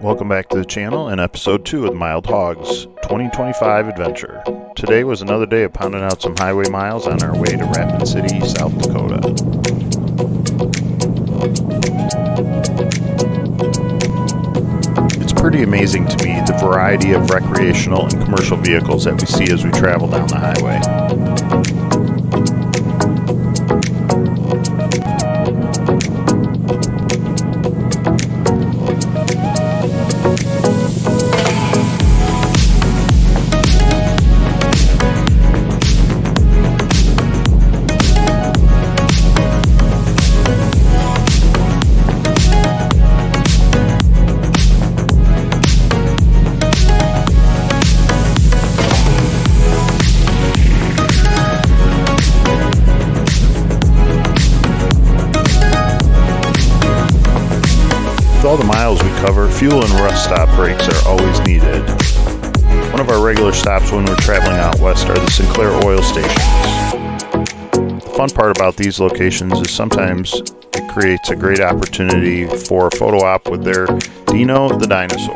Welcome back to the channel and episode 2 of the Mild Hogs 2025 adventure. Today was another day of pounding out some highway miles on our way to Rapid City, South Dakota. It's pretty amazing to me the variety of recreational and commercial vehicles that we see as we travel down the highway. With all the miles we cover, fuel and rest stop breaks are always needed. One of our regular stops when we're traveling out west are the Sinclair oil stations. The fun part about these locations is sometimes it creates a great opportunity for a photo op with their Dino the dinosaur.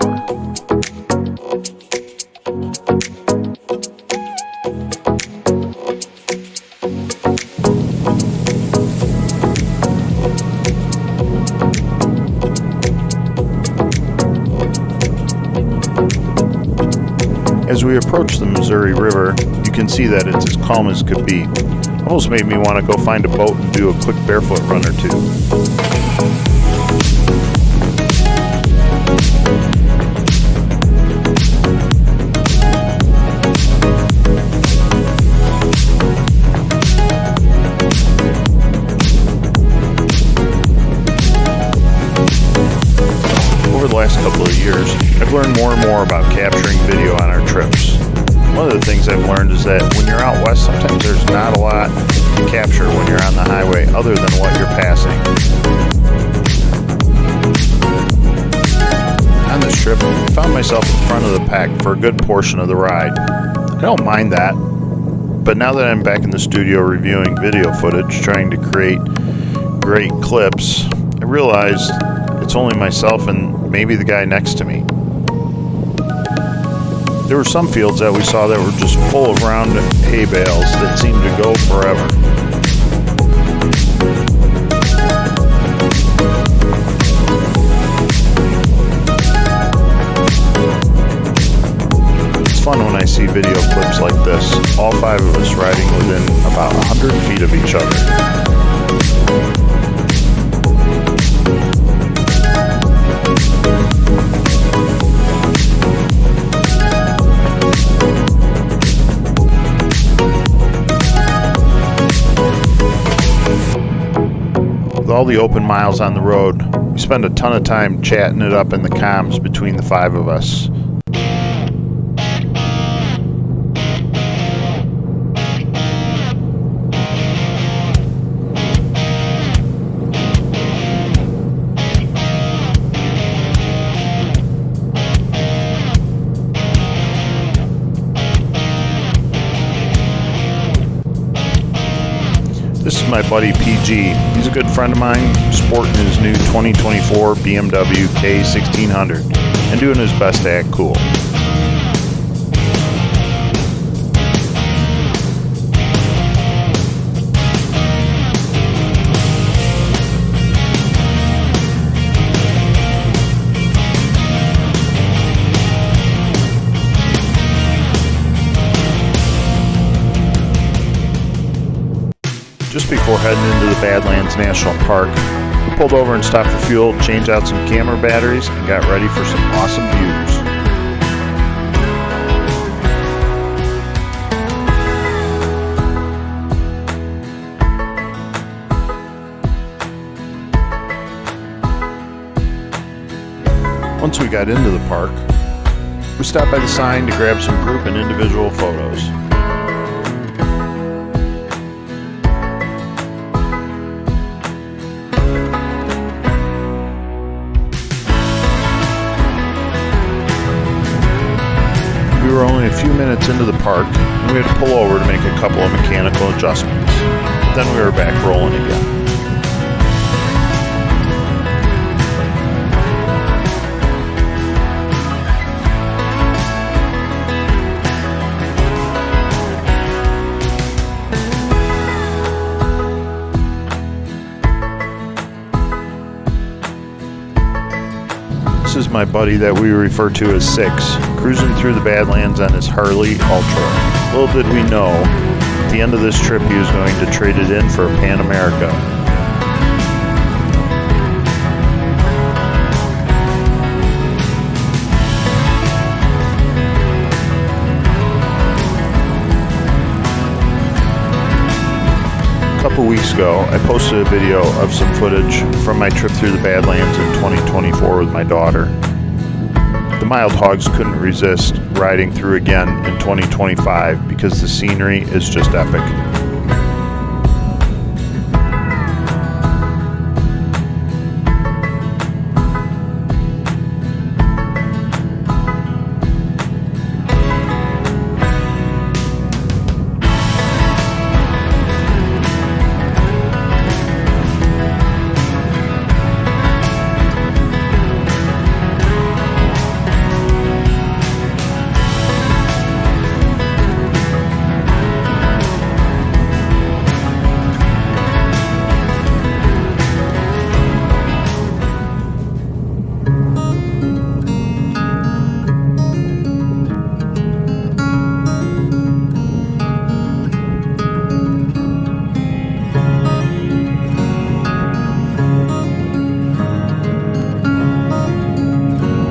As we approach the Missouri River, you can see that it's as calm as could be. Almost made me want to go find a boat and do a quick barefoot run or two. Over the last couple of years, I've learned more and more about capturing video on our trips. One of the things I've learned is that when you're out west, sometimes there's not a lot to capture when you're on the highway other than what you're passing. On this trip, I found myself in front of the pack for a good portion of the ride. I don't mind that, but now that I'm back in the studio reviewing video footage, trying to create great clips, I realized it's only myself and maybe the guy next to me. There were some fields that we saw that were just full of round hay bales that seemed to go forever. It's fun when I see video clips like this, all 5 of us riding within about 100 feet of each other. With all the open miles on the road, we spend a ton of time chatting it up in the comms between the 5 of us. This is my buddy PG. He's a good friend of mine, sporting his new 2024 BMW K1600 and doing his best to act cool. Just before heading into the Badlands National Park, we pulled over and stopped for fuel, changed out some camera batteries, and got ready for some awesome views. Once we got into the park, we stopped by the sign to grab some group and individual photos. We were only a few minutes into the park, and we had to pull over to make a couple of mechanical adjustments. Then we were back rolling again. This is my buddy that we refer to as Six, cruising through the Badlands on his Harley Ultra. Little did we know, at the end of this trip he was going to trade it in for a Pan America. A couple weeks ago, I posted a video of some footage from my trip through the Badlands in 2024 with my daughter. The mild hogs couldn't resist riding through again in 2025 because the scenery is just epic.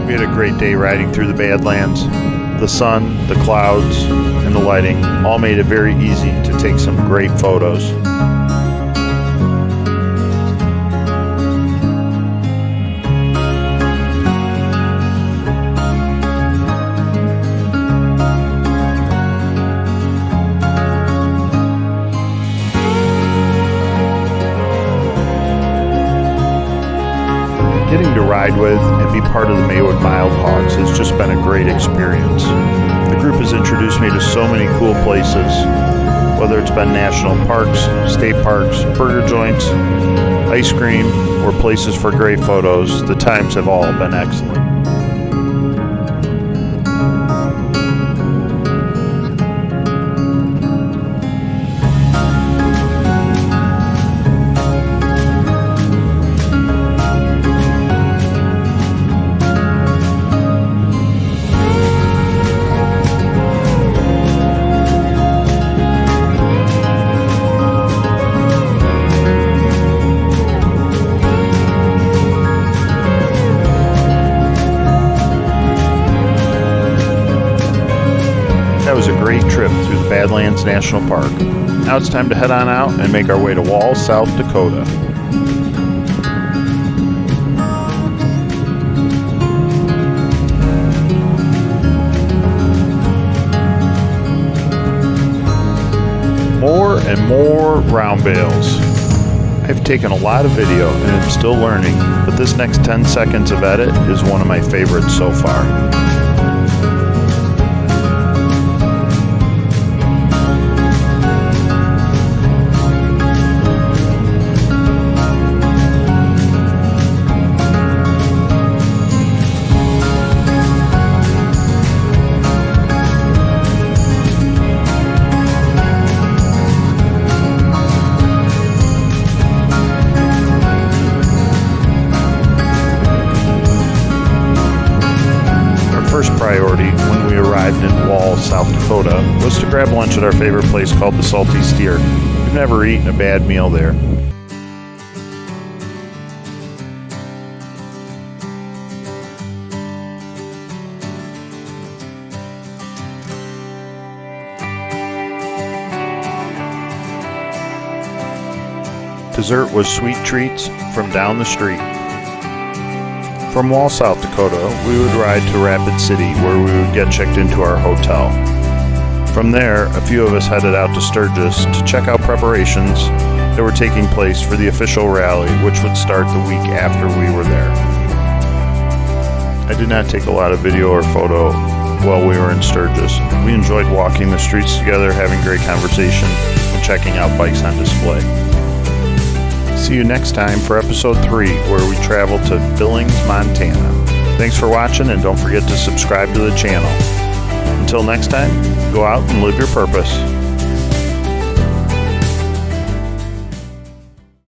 We had a great day riding through the Badlands. The sun, the clouds, and the lighting all made it very easy to take some great photos. Getting to ride with and be part of the Maywood Mild Hogs has just been a great experience. The group has introduced me to so many cool places, whether it's been national parks, state parks, burger joints, ice cream, or places for great photos. The times have all been excellent. That was a great trip through the Badlands National Park. Now it's time to head on out and make our way to Wall, South Dakota. More and more round bales. I've taken a lot of video and I'm still learning, but this next 10 seconds of edit is one of my favorites so far. First priority when we arrived in Wall, South Dakota, was to grab lunch at our favorite place called the Salty Steer. We've never eaten a bad meal there. Dessert was sweet treats from down the street. From Wall, South Dakota, we would ride to Rapid City where we would get checked into our hotel. From there, a few of us headed out to Sturgis to check out preparations that were taking place for the official rally, which would start the week after we were there. I did not take a lot of video or photo while we were in Sturgis. We enjoyed walking the streets together, having great conversation, and checking out bikes on display. See you next time for episode 3, where we travel to Billings, Montana. Thanks for watching, and don't forget to subscribe to the channel. Until next time, go out and live your purpose.